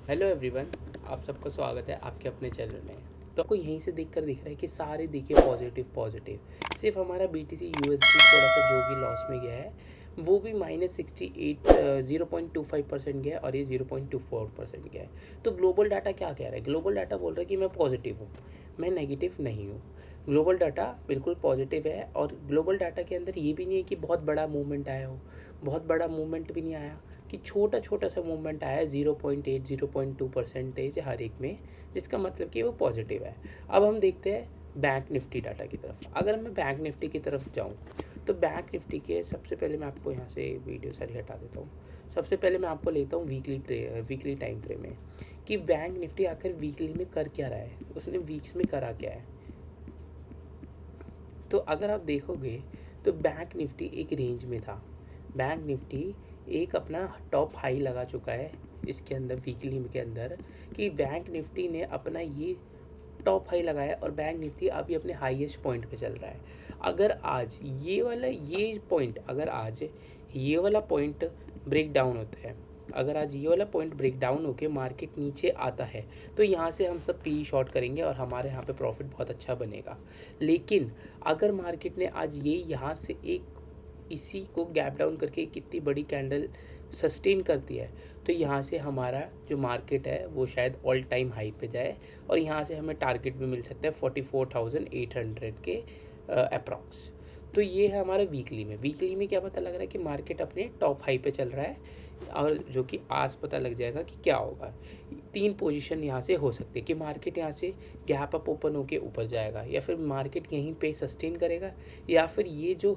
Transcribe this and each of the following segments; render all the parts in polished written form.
Hello everyone, आप सबका स्वागत है आपके अपने चैनल में। तो आपको यहीं से देखकर दिख रहा है कि सारे देखिए पॉजिटिव पॉजिटिव। सिर्फ हमारा BTC USD थोड़ा सा जो कि लॉस में गया है, वो भी -68 0.25% गया है और ये 0.24% गया है। तो ग्लोबल डाटा क्या कह रहा है? ग्लोबल डाटा बोल रहा है कि मैं पॉजिटिव हूँ, मैं नेगेटिव नहीं हूँ। ग्लोबल डाटा बिल्कुल पॉजिटिव है और ग्लोबल डाटा के अंदर ये भी नहीं है कि बहुत बड़ा मूवमेंट आया हो, बहुत बड़ा मूवमेंट भी नहीं आया कि छोटा छोटा सा मूवमेंट आया है 0.8 0.2% हर एक में, जिसका मतलब कि वो पॉजिटिव है। अब हम देखते हैं बैंक निफ्टी डाटा की तरफ। अगर मैं बैंक निफ्टी की तरफ जाऊँ तो बैंक निफ्टी के सबसे पहले मैं आपको यहाँ से वीडियो सारी हटा देता हूँ। सबसे पहले मैं आपको लेता हूँ वीकली टाइम फ्रेम में कि बैंक निफ्टी आकर वीकली में कर क्या रहा है, उसने वीक्स में करा क्या है। तो अगर आप देखोगे तो बैंक निफ्टी एक रेंज में था। बैंक निफ्टी एक अपना टॉप हाई लगा चुका है इसके अंदर वीकली के अंदर, कि बैंक निफ्टी ने अपना ये टॉप हाई लगाया और बैंक निफ्टी अभी अपने हाईएस्ट पॉइंट पे चल रहा है। अगर आज ये पॉइंट अगर आज ये वाला पॉइंट ब्रेक डाउन होता है, अगर आज ये वाला पॉइंट ब्रेक डाउन होकर मार्केट नीचे आता है, तो यहाँ से हम सब पी शॉर्ट करेंगे और हमारे यहाँ पे प्रॉफिट बहुत अच्छा बनेगा। लेकिन अगर मार्केट ने आज ये यहाँ से एक इसी को गैप डाउन करके कितनी बड़ी कैंडल सस्टेन करती है, तो यहाँ से हमारा जो मार्केट है वो शायद ऑल टाइम हाई पे जाए और यहाँ से हमें टारगेट भी मिल सकता है 44,800 के अप्रॉक्स। तो ये है हमारा वीकली में क्या पता लग रहा है कि मार्केट अपने टॉप हाई पे चल रहा है और जो कि आज पता लग जाएगा कि क्या होगा। 3 पोजीशन यहाँ से हो सकती है कि मार्केट यहाँ से गैप अप ओपन होके ऊपर जाएगा, या फिर मार्केट यहीं पे सस्टेन करेगा, या फिर ये जो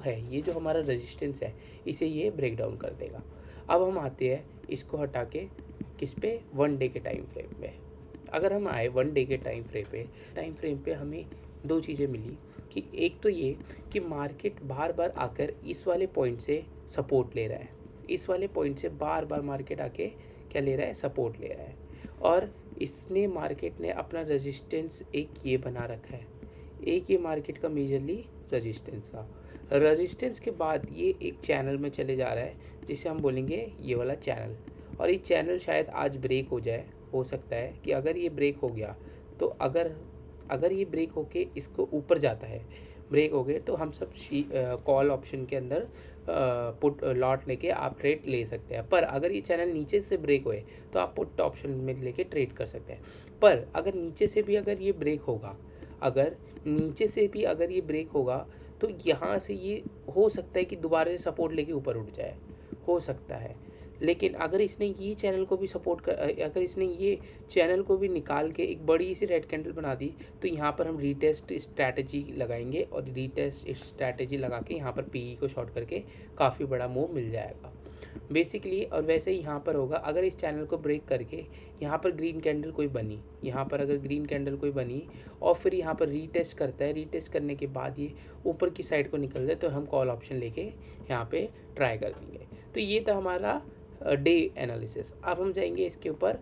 हमारा रेजिस्टेंस है इसे ये ब्रेक डाउन कर देगा। अब हम आते हैं इसको हटा के किस पे, 1 डे के टाइम फ्रेम पे। अगर हम आए 1 डे के टाइम फ्रेम पे हमें 2 चीज़ें मिली कि एक तो ये कि मार्केट बार बार आकर इस वाले पॉइंट से सपोर्ट ले रहा है, इस वाले पॉइंट से बार बार मार्केट आके क्या ले रहा है, सपोर्ट ले रहा है। और इसने मार्केट ने अपना रेजिस्टेंस एक ये बना रखा है, एक ये मार्केट का मेजरली रेजिस्टेंस था। रेजिस्टेंस के बाद ये एक चैनल में चले जा रहा है जिसे हम बोलेंगे ये वाला चैनल, और ये चैनल शायद आज ब्रेक हो जाए। हो सकता है कि अगर ये ब्रेक हो गया तो अगर अगर ये ब्रेक होके इसको ऊपर जाता है, ब्रेक हो गए, तो हम सब कॉल ऑप्शन के अंदर पुट लॉट लेके आप ट्रेड ले सकते हैं। पर अगर ये चैनल नीचे से ब्रेक होए तो आप पुट ऑप्शन में लेके ट्रेड कर सकते हैं। पर अगर नीचे से भी अगर ये ब्रेक होगा, अगर नीचे से भी अगर ये ब्रेक होगा तो यहाँ से ये हो सकता है कि दोबारा से सपोर्ट लेके ऊपर उठ जाए, हो सकता है। लेकिन अगर इसने ये चैनल को भी अगर इसने ये चैनल को भी निकाल के एक बड़ी सी रेड कैंडल बना दी, तो यहाँ पर हम रीटेस्ट स्ट्रैटेजी लगाएंगे और रीटेस्ट स्ट्रैटेजी लगा के यहाँ पर पीई को शॉर्ट करके काफ़ी बड़ा मूव मिल जाएगा बेसिकली। और वैसे ही यहाँ पर होगा, अगर इस चैनल को ब्रेक करके यहाँ पर ग्रीन कैंडल कोई बनी, यहाँ पर अगर ग्रीन कैंडल कोई बनी और फिर यहाँ पर रीटेस्ट करता है, रीटेस्ट करने के बाद ये ऊपर की साइड को निकल जाए, तो हम कॉल ऑप्शन लेके यहाँ पे ट्राई कर देंगे। तो ये था हमारा डे एनालिसिस। अब हम जाएंगे इसके ऊपर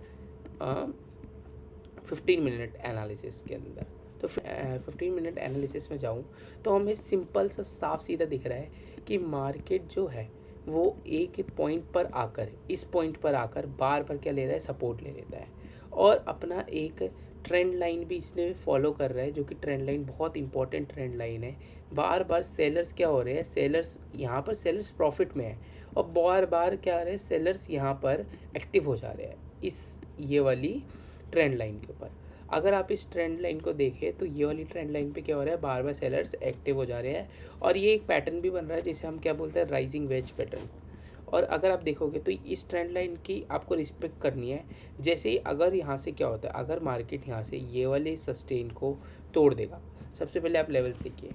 15 मिनट एनालिसिस के अंदर। तो 15 मिनट एनालिसिस में जाऊँ तो हमें सिंपल सा साफ सीधा दिख रहा है कि मार्केट जो है वो एक पॉइंट पर आकर, इस पॉइंट पर आकर बार बार क्या ले रहा है, सपोर्ट ले लेता है और अपना एक ट्रेंड लाइन भी इसने फॉलो कर रहा है, जो कि ट्रेंड लाइन बहुत इंपॉर्टेंट ट्रेंड लाइन है। बार बार सेलर्स क्या हो रहे हैं, सेलर्स यहाँ पर सेलर्स प्रॉफिट में है और बार बार क्या हो रहा है, सेलर्स यहाँ पर एक्टिव हो जा रहे हैं इस ये वाली ट्रेंड लाइन के ऊपर। अगर आप इस ट्रेंड लाइन को देखें तो ये वाली ट्रेंड लाइन पे क्या हो रहा है, बार बार सेलर्स एक्टिव हो जा रहे हैं और ये एक पैटर्न भी बन रहा है जिसे हम क्या बोलते हैं, राइजिंग वेज पैटर्न। और अगर आप देखोगे तो इस ट्रेंड लाइन की आपको रिस्पेक्ट करनी है। जैसे ही अगर यहाँ से क्या होता है, अगर मार्केट यहाँ से ये वाले सस्टेन को तोड़ देगा, सबसे पहले आप लेवल्स देखिए।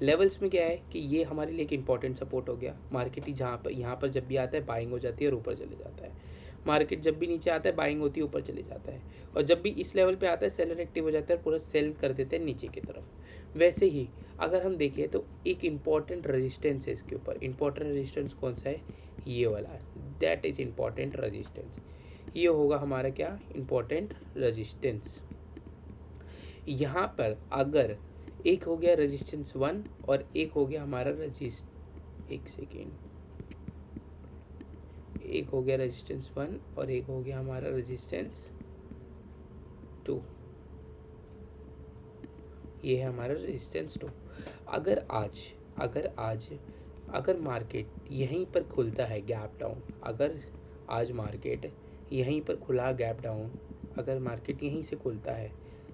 लेवल्स में क्या है कि ये हमारे लिए एक इंपॉर्टेंट सपोर्ट हो गया। मार्केट ही जहाँ पर यहाँ पर जब भी आता है बाइंग हो जाती है और ऊपर चले जाता है। मार्केट जब भी नीचे आता है बाइंग होती है, ऊपर चले जाता है, और जब भी इस लेवल पे आता है सेलर एक्टिव हो जाता है, पूरा सेल कर देते हैं नीचे की तरफ। वैसे ही अगर हम देखें तो एक इम्पॉर्टेंट रेजिस्टेंस है इसके ऊपर। इम्पॉर्टेंट रेजिस्टेंस कौन सा है, ये वाला, दैट इज़ इम्पॉर्टेंट रेजिस्टेंस। ये होगा हमारा क्या, इम्पॉर्टेंट रेजिस्टेंस। यहाँ पर अगर एक हो गया रेजिस्टेंस 1 और एक हो गया हमारा एक सेकेंड, एक हो गया रेजिस्टेंस 1 और एक हो गया हमारा रेजिस्टेंस टू, ये है हमारा रेजिस्टेंस टू। अगर आज अगर मार्केट यहीं पर खुलता है गैप डाउन, अगर आज मार्केट यहीं पर खुला गैप डाउन, अगर मार्केट यहीं से खुलता है,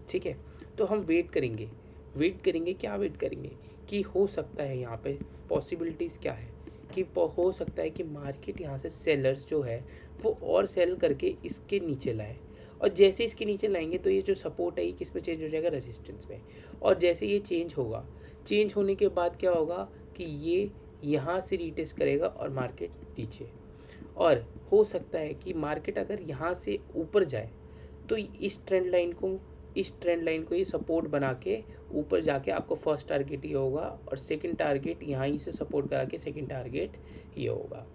ठीक है, तो हम वेट करेंगे। क्या वेट करेंगे कि हो सकता है यहाँ पे पॉसिबिलिटीज़ क्या है कि हो सकता है कि मार्केट यहाँ से सेलर्स जो है वो और सेल करके इसके नीचे लाए, और जैसे इसके नीचे लाएंगे तो ये जो सपोर्ट है ये किस में चेंज हो जाएगा, रेजिस्टेंस में। और जैसे ये चेंज होगा, चेंज होने के बाद क्या होगा कि ये यहाँ से रीटेस्ट करेगा और मार्केट नीचे, और हो सकता है कि मार्केट अगर यहाँ से ऊपर जाए तो इस ट्रेंड लाइन को ये सपोर्ट बना के ऊपर जाके आपको फर्स्ट टारगेट ये होगा, और सेकंड टारगेट यहाँ ही से सपोर्ट करा के सेकंड टारगेट ये होगा।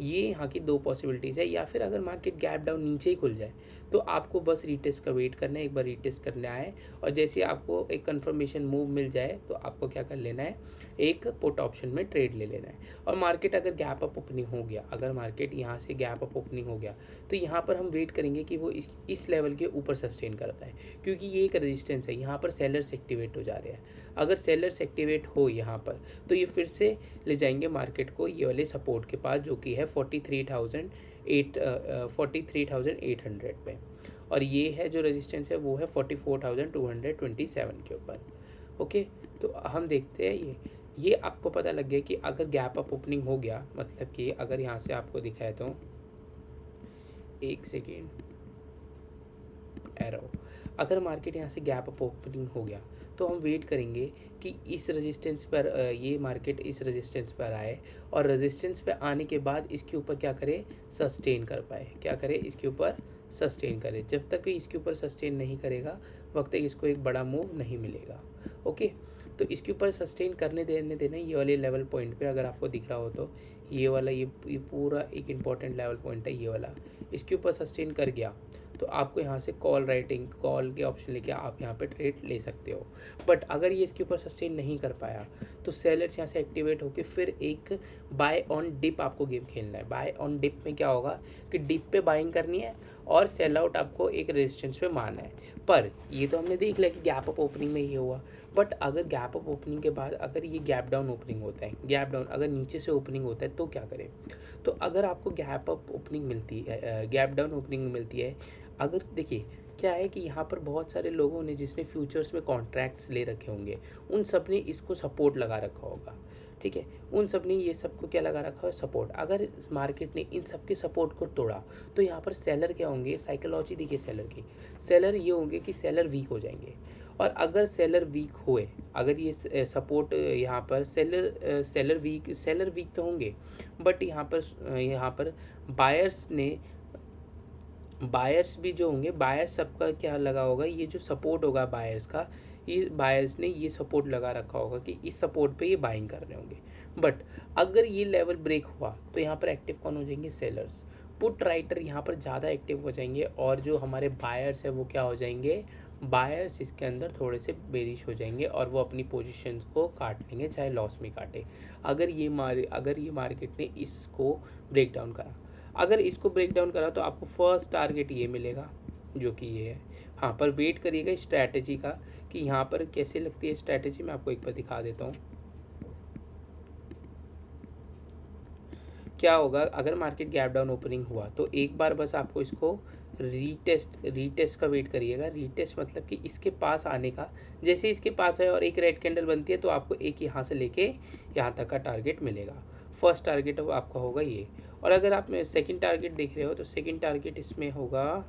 ये यहाँ की दो पॉसिबिलिटीज़ है। या फिर अगर मार्केट गैप डाउन नीचे ही खुल जाए तो आपको बस रीटेस्ट का वेट करना है, एक बार रीटेस्ट करना है, और जैसे आपको एक कंफर्मेशन मूव मिल जाए तो आपको क्या कर लेना है, एक पुट ऑप्शन में ट्रेड ले लेना है। और मार्केट अगर गैप अप ओपनिंग हो गया, अगर मार्केट यहाँ से गैप अप ओपनिंग हो गया तो यहाँ पर हम वेट करेंगे कि वो इस लेवल के ऊपर सस्टेन करता है, क्योंकि ये एक रेजिस्टेंस है। यहाँ पर सेलर्स एक्टिवेट हो जा रहे हैं। अगर सेलर्स एक्टिवेट हो यहाँ पर तो ये फिर से ले जाएंगे मार्केट को ये वाले सपोर्ट के पास, जो कि है 43,800 पे, और ये है जो रेजिस्टेंस है वो है 44,227 के ऊपर। ओके, तो हम देखते हैं ये आपको पता लग गया कि अगर गैप अप ओपनिंग हो गया, मतलब कि अगर यहाँ से आपको दिखाए तो एक सेकेंड, एरो, अगर मार्केट यहाँ से गैप अप ओपनिंग हो गया तो हम वेट करेंगे कि इस रेजिस्टेंस पर ये मार्केट इस रेजिस्टेंस पर आए, और रेजिस्टेंस पे आने के बाद इसके ऊपर क्या करे, सस्टेन कर पाए, क्या करे, इसके ऊपर सस्टेन करे। जब तक इसके ऊपर सस्टेन नहीं करेगा वक्त तक इसको एक बड़ा मूव नहीं मिलेगा। ओके, तो इसके ऊपर सस्टेन करने देना ये वाले लेवल पॉइंट पे, अगर आपको दिख रहा हो तो ये वाला ये पूरा एक इम्पॉर्टेंट लेवल पॉइंट है, ये वाला। इसके ऊपर सस्टेन कर गया तो आपको यहाँ से कॉल के ऑप्शन लेके आप यहाँ पे ट्रेड ले सकते हो। बट अगर ये इसके ऊपर सस्टेन नहीं कर पाया तो सेलर्स यहाँ से एक्टिवेट होके फिर एक बाय ऑन डिप आपको गेम खेलना है। बाय ऑन डिप में क्या होगा कि डिप पे बाइंग करनी है और सेल आउट आपको एक रेजिस्टेंस पे मारना है। पर ये तो हमने देख लिया कि गैप अप ओपनिंग में ये हुआ, बट अगर गैप अप ओपनिंग के बाद अगर ये गैप डाउन ओपनिंग होता है, गैप डाउन अगर नीचे से ओपनिंग होता है तो क्या करें। तो अगर आपको गैप अप ओपनिंग मिलती है, गैप डाउन ओपनिंग मिलती है, अगर देखिए क्या है कि यहाँ पर बहुत सारे लोगों ने जिसने फ्यूचर्स में कॉन्ट्रैक्ट्स ले रखे होंगे उन सब ने इसको सपोर्ट लगा रखा होगा, ठीक है, उन सब ने ये सबको क्या लगा रखा है, सपोर्ट। अगर इस मार्केट ने इन सब के सपोर्ट को तोड़ा तो यहाँ पर सेलर क्या होंगे, साइकोलॉजी देखिए सेलर की, सेलर ये होंगे कि सेलर वीक हो जाएंगे। और अगर सेलर वीक हुए, अगर ये सपोर्ट यहाँ पर सेलर वीक तो होंगे, बट यहाँ पर बायर्स भी जो होंगे, बायर्स सबका क्या लगा होगा, ये जो सपोर्ट होगा बायर्स का, ये बायर्स ने ये सपोर्ट लगा रखा होगा कि इस सपोर्ट पे ये बाइंग कर रहे होंगे। बट अगर ये लेवल ब्रेक हुआ तो यहाँ पर एक्टिव कौन हो जाएंगे, सेलर्स। पुट राइटर यहाँ पर ज़्यादा एक्टिव हो जाएंगे, और जो हमारे बायर्स है वो क्या हो जाएंगे, बायर्स इसके अंदर थोड़े से बेरिश हो जाएंगे और वो अपनी पोजीशंस को काट लेंगे, चाहे लॉस में काटे। अगर ये मार्केट ने इसको ब्रेक डाउन करा, अगर इसको ब्रेक डाउन करा तो आपको फर्स्ट टारगेट ये मिलेगा जो कि ये है। हाँ, पर वेट करिएगा स्ट्रैटेजी का कि यहाँ पर कैसे लगती है स्ट्रैटेजी, मैं आपको एक बार दिखा देता हूँ। क्या होगा अगर मार्केट गैप डाउन ओपनिंग हुआ तो एक बार बस आपको इसको रीटेस्ट का वेट करिएगा। रीटेस्ट मतलब कि इसके पास आने का, जैसे इसके पास है और एक रेड कैंडल बनती है तो आपको एक यहाँ से लेके यहाँ तक का टारगेट मिलेगा। फर्स्ट टारगेट आपका होगा ये, और अगर आप सेकंड टारगेट देख रहे हो तो सेकंड टारगेट इसमें होगा,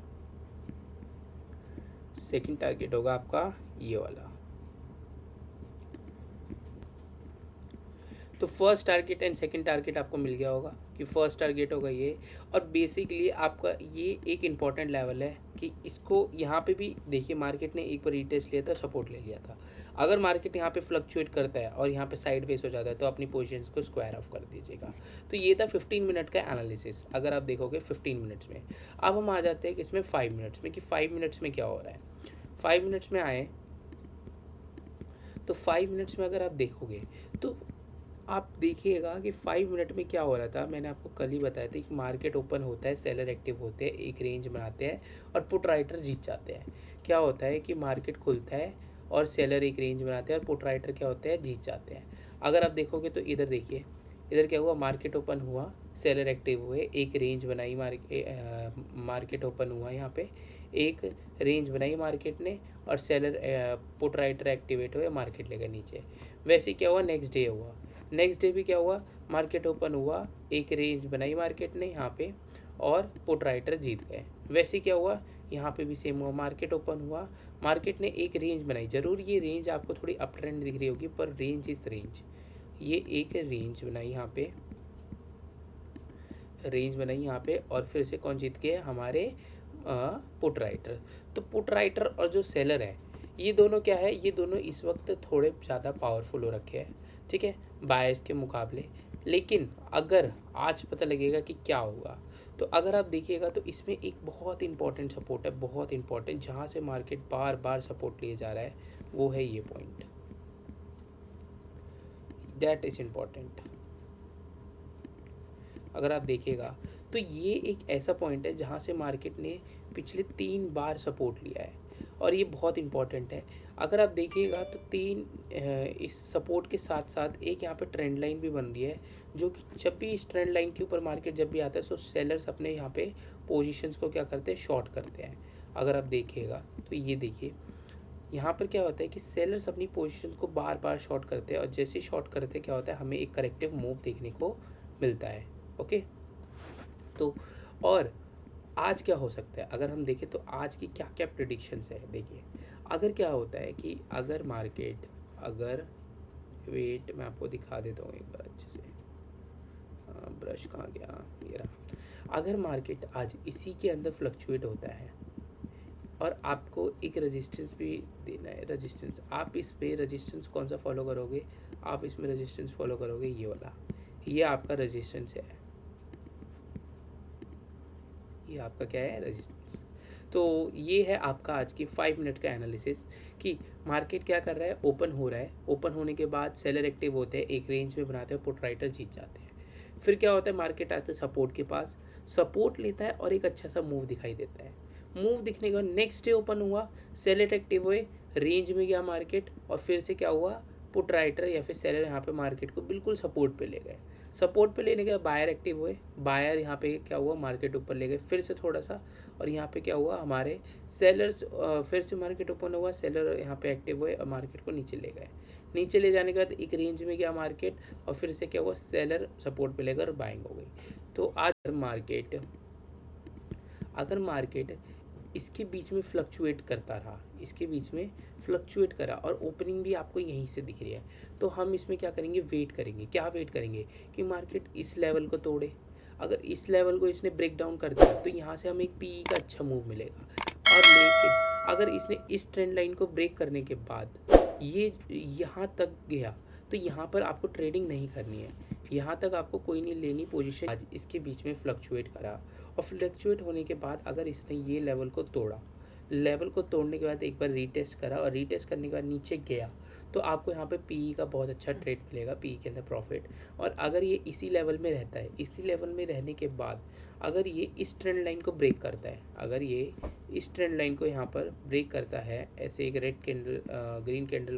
सेकंड टारगेट होगा आपका ये वाला। तो first target and second target आपको मिल गया होगा कि फर्स्ट टारगेट होगा ये, और बेसिकली आपका ये एक इम्पॉर्टेंट लेवल है कि इसको यहाँ पे भी देखिए मार्केट ने एक बार रीटेस्ट लिया था, सपोर्ट ले लिया था। अगर मार्केट यहाँ पे फ्लक्चुएट करता है और यहाँ पे साइड वेज हो जाता है तो अपनी पोजीशंस को स्क्वायर ऑफ कर दीजिएगा। तो ये था 15 मिनट का एनालिसिस, अगर आप देखोगे 15 मिनट्स में। अब हम आ जाते हैं कि इसमें 5 मिनट्स में, कि 5 मिनट्स में क्या हो रहा है। 5 मिनट्स में आए तो 5 मिनट्स में अगर आप देखोगे तो आप देखिएगा कि 5 मिनट में क्या हो रहा था, मैंने आपको कल ही बताया था कि मार्केट ओपन होता है, सेलर एक्टिव होते हैं, एक रेंज बनाते हैं और पुट राइटर जीत जाते हैं। क्या होता है कि मार्केट खुलता है और सेलर एक रेंज बनाते हैं और पुट राइटर क्या होते हैं, जीत जाते हैं। अगर आप देखोगे तो इधर देखिए, इधर क्या हुआ, मार्केट ओपन हुआ, सेलर एक्टिव हुए, एक रेंज बनाई, मार्केट ओपन हुआ, यहाँ पे एक रेंज बनाई मार्केट ने और सेलर पुट राइटर एक्टिवेट हुए, मार्केट लेकर नीचे। वैसे क्या हुआ, नेक्स्ट डे हुआ, नेक्स्ट डे भी क्या हुआ, मार्केट ओपन हुआ, एक रेंज बनाई मार्केट ने यहाँ पे और पुट राइटर जीत गए। वैसे क्या हुआ, यहाँ पे भी सेम हुआ, मार्केट ओपन हुआ, मार्केट ने एक रेंज बनाई, जरूर ये रेंज आपको थोड़ी अप ट्रेंड दिख रही होगी पर रेंज इस रेंज, ये एक रेंज बनाई यहाँ पे, रेंज बनाई यहाँ पे और फिर से कौन जीत गए, हमारे पुट राइटर। तो पुट राइटर और जो सेलर है ये दोनों क्या है, ये दोनों इस वक्त थोड़े ज़्यादा पावरफुल हो रखे हैं, ठीक है, बायर्स के मुकाबले। लेकिन अगर आज पता लगेगा कि क्या होगा, तो अगर आप देखिएगा तो इसमें एक बहुत इंपॉर्टेंट सपोर्ट है, बहुत इंपॉर्टेंट, जहाँ से मार्केट बार बार सपोर्ट लिए जा रहा है, वो है ये पॉइंट, दैट इज़ इम्पॉर्टेंट। अगर आप देखिएगा तो ये एक ऐसा पॉइंट है जहाँ से मार्केट ने पिछले 3 बार सपोर्ट लिया है और ये बहुत इंपॉर्टेंट है। अगर आप देखिएगा तो इस सपोर्ट के साथ साथ एक यहाँ पे ट्रेंड लाइन भी बन रही है, जो कि जब भी इस ट्रेंड लाइन के ऊपर मार्केट जब भी आता है तो सेलर्स अपने यहाँ पे पोजीशंस को क्या करते हैं, शॉर्ट करते हैं। अगर आप देखिएगा तो ये देखिए, यहाँ पर क्या होता है कि सेलर्स अपनी पोजीशंस को बार बार शॉर्ट करते हैं और जैसे ही शॉर्ट करते हैं क्या होता है, हमें एक करेक्टिव मूव देखने को मिलता है। ओके, तो और आज क्या हो सकता है, अगर हम देखें तो आज की क्या क्या प्रिडिक्शंस है। देखिए, अगर क्या होता है कि अगर मार्केट, अगर वेट मैं आपको दिखा देता हूँ एक बार अच्छे से, ब्रश कहाँ गया, ये रहा। अगर मार्केट आज इसी के अंदर फ्लक्चुएट होता है और आपको एक रेजिस्टेंस भी देना है, रेजिस्टेंस, आप इस पे रेजिस्टेंस कौन सा फॉलो करोगे, आप इसमें रेजिस्टेंस फॉलो करोगे ये वाला, ये आपका रेजिस्टेंस है, ये आपका क्या है, रेजिस्टेंस। तो ये है आपका आज की 5 मिनट का एनालिसिस कि मार्केट क्या कर रहा है, ओपन हो रहा है, ओपन होने के बाद सेलर एक्टिव होते हैं, एक रेंज में बनाते हैं, पुट राइटर जीत जाते हैं। फिर क्या होता है, मार्केट आता है सपोर्ट के पास, सपोर्ट लेता है और एक अच्छा सा मूव दिखाई देता है। मूव दिखने के बाद नेक्स्ट डे ओपन हुआ, सेलर एक्टिव हुए, रेंज में गया मार्केट और फिर से क्या हुआ, पुट राइटर या फिर सेलर यहाँ पे मार्केट को बिल्कुल सपोर्ट पे ले गए। सपोर्ट पे लेने के बाद बायर एक्टिव हुए, बायर यहाँ पे क्या हुआ, मार्केट ऊपर ले गए फिर से थोड़ा सा, और यहाँ पे क्या हुआ, हमारे सेलर्स फिर से मार्केट ओपन हुआ, सेलर यहाँ पे एक्टिव हुए और मार्केट को नीचे ले गए। नीचे ले जाने के बाद एक रेंज में गया मार्केट और फिर से क्या हुआ, सेलर सपोर्ट पे लेकर बाइंग हो गई। तो आज अगर मार्केट इसके बीच में फ्लक्चुएट करता रहा, इसके बीच में फ्लक्चुएट करा और ओपनिंग भी आपको यहीं से दिख रही है, तो हम इसमें क्या करेंगे, वेट करेंगे। क्या वेट करेंगे कि मार्केट इस लेवल को तोड़े, अगर इस लेवल को इसने ब्रेक डाउन कर दिया तो यहाँ से हमें एक पीई का अच्छा मूव मिलेगा। और लेकिन अगर इसने इस ट्रेंड लाइन को ब्रेक करने के बाद ये यहाँ तक गया तो यहाँ पर आपको ट्रेडिंग नहीं करनी है, यहाँ तक आपको कोई नहीं लेनी पोजीशन। आज इसके बीच में फ्लक्चुएट करा और फ्लक्चुएट होने के बाद अगर इसने ये लेवल को तोड़ा, लेवल को तोड़ने के बाद एक बार रीटेस्ट करा और रीटेस्ट करने के बाद नीचे गया, तो आपको यहाँ पे पीई का बहुत अच्छा ट्रेड मिलेगा, पीई के अंदर प्रॉफिट। और अगर ये इसी लेवल में रहता है, इसी लेवल में रहने के बाद अगर ये इस ट्रेंड लाइन को ब्रेक करता है, अगर ये इस ट्रेंड लाइन को यहाँ पर ब्रेक करता है, ऐसे एक रेड कैंडल ग्रीन कैंडल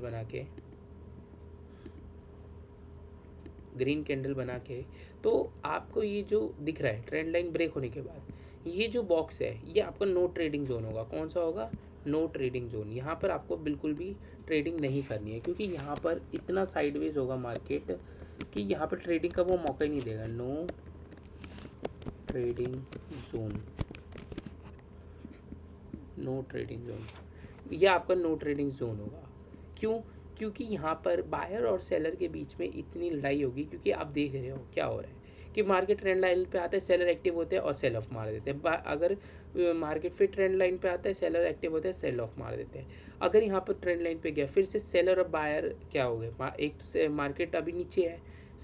बना के, तो आपको ये जो दिख रहा है ट्रेंड लाइन ब्रेक होने के बाद, ये जो बॉक्स है ये आपका नो ट्रेडिंग जोन होगा। कौन सा होगा, नो ट्रेडिंग जोन। यहाँ पर आपको बिल्कुल भी ट्रेडिंग नहीं करनी है, क्योंकि यहाँ पर इतना साइडवेज होगा मार्केट कि यहाँ पर ट्रेडिंग का वो मौका ही नहीं देगा। No trading zone, no trading zone, ये आपका नो ट्रेडिंग जोन होगा। क्यों, क्योंकि यहाँ पर बायर और सेलर के बीच में इतनी लड़ाई होगी, क्योंकि आप देख रहे हो क्या हो रहा है कि मार्केट ट्रेंड लाइन पे आता है, सेलर एक्टिव होते हैं और सेल ऑफ मार देते हैं। अगर मार्केट फिर ट्रेंड लाइन पे आता है, सेलर एक्टिव होते हैं, सेल ऑफ मार देते हैं। अगर यहाँ पर ट्रेंड लाइन पे गया फिर से सेलर और बायर क्या हो गए, एक तो मार्केट अभी नीचे है,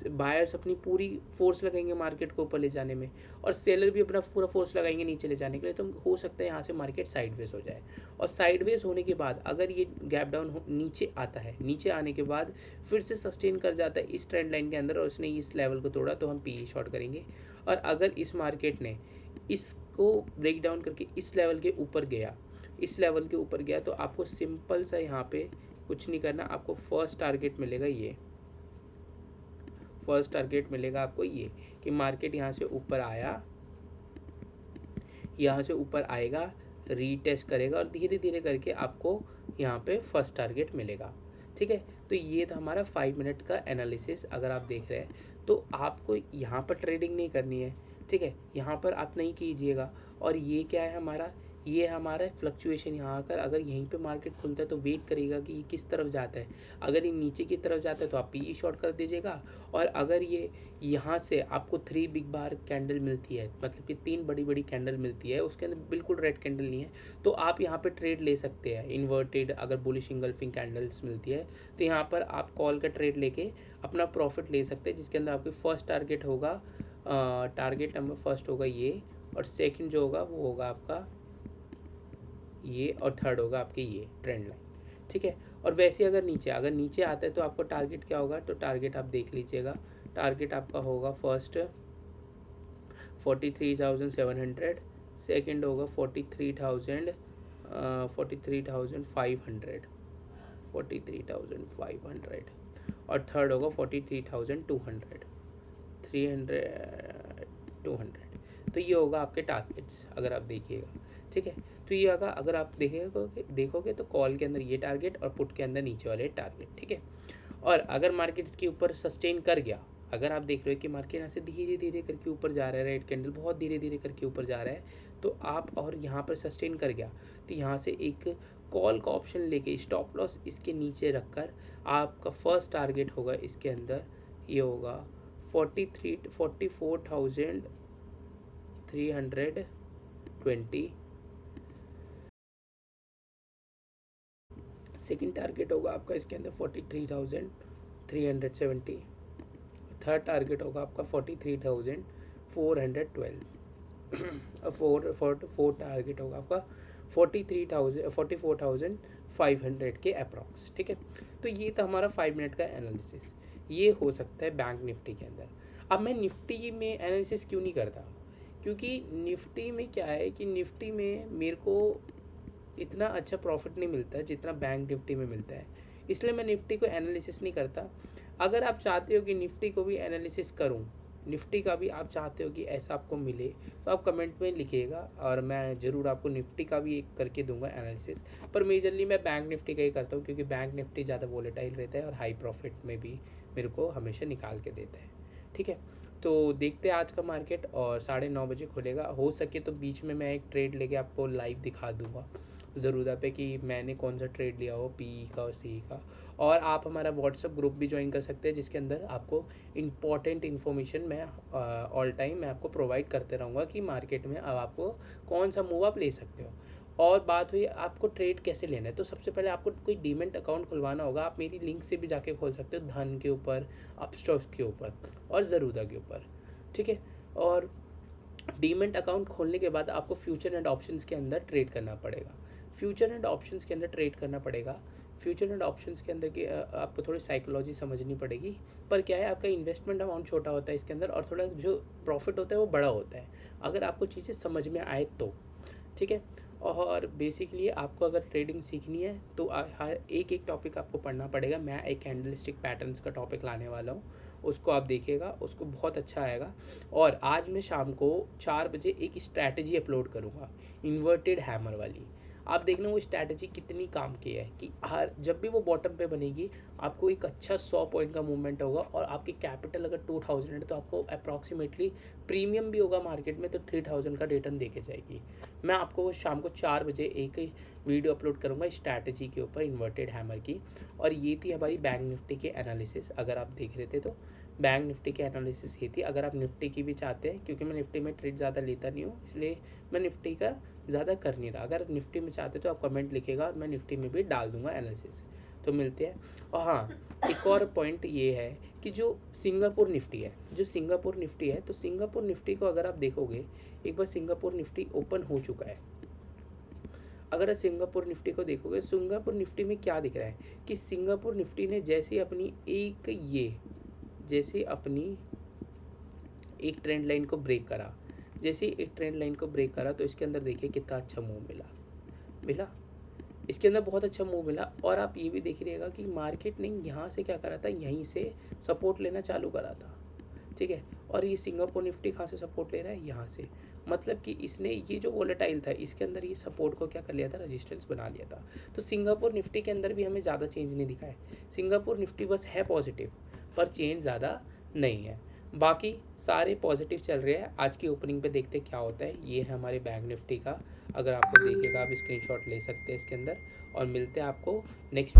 बायर्स अपनी पूरी फोर्स लगाएंगे मार्केट को ऊपर ले जाने में, और सेलर भी अपना पूरा फोर्स लगाएंगे नीचे ले जाने के लिए। तो हो सकता है यहाँ से मार्केट साइडवेज हो जाए, और साइडवेज होने के बाद अगर ये गैप डाउन नीचे आता है, नीचे आने के बाद फिर से सस्टेन कर जाता है इस ट्रेंड लाइन के अंदर और उसने इस लेवल को तोड़ा, तो हम पीई शॉर्ट करेंगे। और अगर इस मार्केट ने इसको ब्रेक डाउन करके इस लेवल के ऊपर गया, इस लेवल के ऊपर गया, तो आपको सिंपल सा यहाँ पे कुछ नहीं करना, आपको फर्स्ट टारगेट मिलेगा ये, फर्स्ट टारगेट मिलेगा आपको ये कि मार्केट यहाँ से ऊपर आया, यहाँ से ऊपर आएगा, रीटेस्ट करेगा और धीरे धीरे करके आपको यहाँ पे फर्स्ट टारगेट मिलेगा। ठीक है, तो ये था हमारा 5 मिनट का एनालिसिस। अगर आप देख रहे हैं तो आपको यहाँ पर ट्रेडिंग नहीं करनी है, ठीक है, यहाँ पर आप नहीं कीजिएगा। और ये क्या है हमारा, ये हमारा फ्लक्चुएशन यहाँ आकर अगर यहीं पे मार्केट खुलता है तो वेट करेगा कि ये किस तरफ जाता है। अगर ये नीचे की तरफ जाता है तो आप पीई शॉर्ट कर दीजिएगा, और अगर ये यहाँ से आपको 3 बिग बार कैंडल मिलती है, मतलब कि 3 बड़ी बड़ी कैंडल मिलती है, उसके अंदर बिल्कुल रेड कैंडल नहीं है, तो आप यहाँ पे ट्रेड ले सकते हैं इन्वर्टेड। अगर बुलिश इंगल्फिंग कैंडल्स मिलती है तो यहाँ पर आप कॉल का ट्रेड लेके अपना प्रॉफिट ले सकते हैं, जिसके अंदर आपकी फर्स्ट टारगेट होगा, टारगेट नंबर फर्स्ट होगा ये, और सेकंड जो होगा वो होगा आपका ये, और थर्ड होगा आपके ये ट्रेंड लाइन। ठीक है, और वैसे अगर नीचे आता है तो आपको टारगेट क्या होगा, तो टारगेट आप देख लीजिएगा, टारगेट आपका होगा फर्स्ट 43,700, सेकंड होगा 43,500, 43,500, और थर्ड होगा 43,200, 200। तो ये होगा आपके टारगेट्स अगर आप देखिएगा। ठीक है, तो ये अगर आप देखोगे तो कॉल के अंदर ये टारगेट और पुट के अंदर नीचे वाले टारगेट। ठीक है, और अगर मार्केट इसके ऊपर सस्टेन कर गया, अगर आप देख रहे हो कि मार्केट यहाँ से धीरे धीरे करके ऊपर जा रहा है, रेड कैंडल बहुत धीरे धीरे करके ऊपर जा रहा है, तो आप और यहाँ पर सस्टेन कर गया तो यहाँ से एक कॉल का ऑप्शन लेके स्टॉप लॉस इसके नीचे रखकर आपका फर्स्ट टारगेट होगा इसके अंदर, ये होगा 44,320। सेकंड टारगेट होगा आपका इसके अंदर 43,370। थर्ड टारगेट होगा आपका 43,412। फोर टारगेट होगा आपका 44,500 के अप्रॉक्स। ठीक है, तो ये था हमारा 5 मिनट का एनालिसिस। ये हो सकता है बैंक निफ्टी के अंदर। अब मैं निफ्टी में एनालिसिस क्यों नहीं करता, क्योंकि निफ्टी में क्या है कि निफ्टी में मेरे को इतना अच्छा प्रॉफिट नहीं मिलता है जितना बैंक निफ्टी में मिलता है, इसलिए मैं निफ्टी को एनालिसिस नहीं करता। अगर आप चाहते हो कि निफ्टी को भी एनालिसिस करूं, निफ्टी का भी आप चाहते हो कि ऐसा आपको मिले, तो आप कमेंट में लिखिएगा और मैं ज़रूर आपको निफ्टी का भी एक करके दूंगा एनालिसिस। पर मेजरली मैं बैंक निफ्टी का ही करता हूँ, क्योंकि बैंक निफ्टी ज़्यादा वोलेटाइल रहता है और हाई प्रॉफिट में भी मेरे को हमेशा निकाल के देता है। ठीक है, तो देखते हैं आज का मार्केट, और 9:30 बजे खुलेगा। हो सके तो बीच में मैं एक ट्रेड लेके आपको लाइव दिखा दूंगा ज़रूरत पे कि मैंने कौन सा ट्रेड लिया हो, पीई का और सी का। और आप हमारा व्हाट्सअप ग्रुप भी ज्वाइन कर सकते हैं, जिसके अंदर आपको इम्पॉर्टेंट इन्फॉर्मेशन मैं ऑल टाइम मैं आपको प्रोवाइड करते रहूँगा कि मार्केट में अब आपको कौन सा मूव आप ले सकते हो। और बात हुई आपको ट्रेड कैसे लेना है, तो सबसे पहले आपको कोई डीमैट अकाउंट खुलवाना होगा। आप मेरी लिंक से भी जाके खोल सकते हो, धन के ऊपर, अपस्टॉक्स के ऊपर और ज़रूदा के ऊपर। ठीक है, और डीमैट अकाउंट खोलने के बाद आपको फ्यूचर एंड ऑप्शंस के अंदर ट्रेड करना पड़ेगा। फ्यूचर एंड ऑप्शंस के अंदर ट्रेड करना पड़ेगा। फ्यूचर एंड ऑप्शंस के अंदर की आपको थोड़ी साइकोलॉजी समझनी पड़ेगी। पर क्या है, आपका इन्वेस्टमेंट अमाउंट छोटा होता है इसके अंदर, और थोड़ा जो प्रॉफिट होता है वो बड़ा होता है, अगर आपको चीज़ें समझ में आए तो। ठीक है, और बेसिकली आपको अगर ट्रेडिंग सीखनी है तो हर एक एक टॉपिक आपको पढ़ना पड़ेगा। मैं एक कैंडलस्टिक पैटर्न्स का टॉपिक लाने वाला हूँ, उसको आप देखिएगा, उसको बहुत अच्छा आएगा। और आज मैं शाम को 4 बजे एक स्ट्रैटेजी अपलोड करूँगा, इन्वर्टेड हैमर वाली। आप देखना वो स्ट्रैटेजी कितनी काम की है कि हर जब भी वो बॉटम पे बनेगी आपको एक अच्छा 100 पॉइंट का मूवमेंट होगा, और आपकी कैपिटल अगर 2000 है तो आपको अप्रॉक्सीमेटली प्रीमियम भी होगा मार्केट में, तो 3000 का रिटर्न दे के जाएगी। मैं आपको शाम को 4 बजे एक वीडियो अपलोड करूँगा स्ट्रैटेजी के ऊपर, इन्वर्टेड हैमर की। और ये थी हमारी बैंक निफ्टी की एनालिसिस। अगर आप देख रहे थे तो बैंक निफ्टी की एनालिसिस ये थी। अगर आप निफ्टी की भी चाहते हैं, क्योंकि मैं निफ्टी में ट्रेड ज़्यादा लेता नहीं हूँ, इसलिए मैं निफ्टी का ज़्यादा कर नहीं रहा। अगर निफ्टी में चाहते तो आप कमेंट लिखेगा और मैं निफ्टी में भी डाल दूंगा एनालिसिस। तो मिलते हैं। और हाँ, एक और पॉइंट ये है कि जो सिंगापुर निफ्टी है, तो सिंगापुर निफ्टी को अगर आप देखोगे, एक बार सिंगापुर निफ्टी ओपन हो चुका है। अगर आप सिंगापुर निफ्टी को देखोगे, सिंगापुर निफ्टी में क्या दिख रहा है कि सिंगापुर निफ्टी ने जैसे अपनी एक ट्रेंड लाइन को ब्रेक करा, तो इसके अंदर देखिए कितना अच्छा मूव मिला। इसके अंदर बहुत अच्छा मूव मिला। और आप ये भी देख रहिएगा कि मार्केट ने यहाँ से क्या करा था, यहीं से सपोर्ट लेना चालू करा था, ठीक है। और ये सिंगापुर निफ्टी कहाँ से सपोर्ट ले रहा है, यहाँ से। मतलब कि इसने ये जो वोलेटाइल था, इसके अंदर ये सपोर्ट को क्या कर लिया था, रेजिस्टेंस बना लिया था। तो सिंगापुर निफ्टी के अंदर भी हमें ज़्यादा चेंज नहीं दिखा है। सिंगापुर निफ्टी बस है पॉजिटिव, पर चेंज ज़्यादा नहीं है। बाकी सारे पॉजिटिव चल रहे हैं। आज की ओपनिंग पे देखते क्या होता है। ये है हमारे बैंक निफ्टी का, अगर आपको देखिएगा आप स्क्रीनशॉट ले सकते हैं इसके अंदर। और मिलते हैं आपको नेक्स्ट